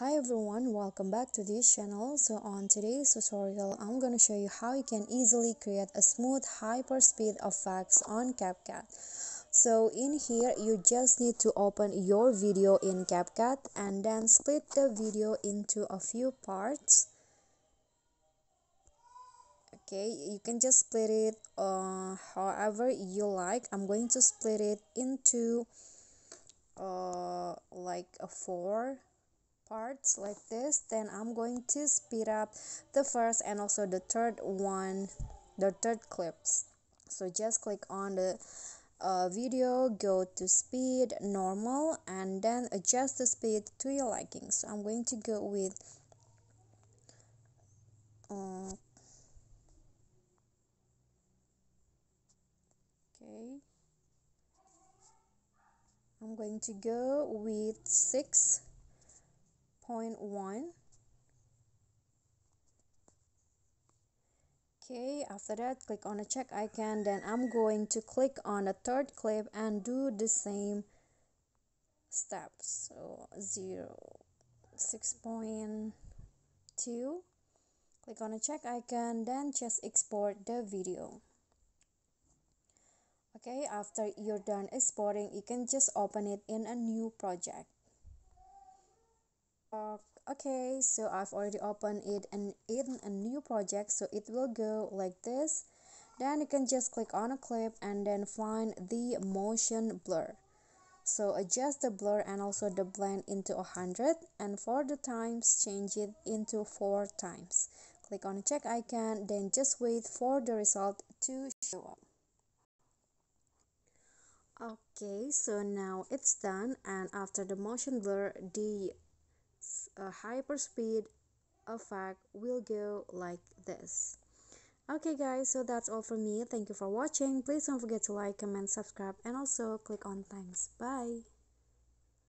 Hi everyone, welcome back to this channel. So on today's tutorial, I'm going to show you how you can easily create a smooth hyperspeed effects on CapCut. So in here, you just need to open your video in CapCut and then split the video into a few parts. Okay, you can just split it however you like. I'm going to split it into like a 4 parts like this. Then I'm going to speed up the first and also the third clips. So just click on the video, go to speed normal, and then adjust the speed to your liking. So I'm going to go with okay, I'm going to go with 6.1. Okay, after that, click on the check icon. Then I'm going to click on the third clip and do the same steps. So 6.2. Click on the check icon, then just export the video. Okay, after you're done exporting, you can just open it in a new project. Okay, so I've already opened it in a new project, so it will go like this. Then you can just click on a clip and then find the motion blur. So adjust the blur and also the blend into 100, and for the times change it into 4 times. Click on the check icon, then just wait for the result to show up. Okay, so now it's done, and after the motion blur, the hyperspeed effect will go like this. Okay guys, so that's all from me. Thank you for watching. Please don't forget to like, comment, subscribe, and also click on thanks. Bye.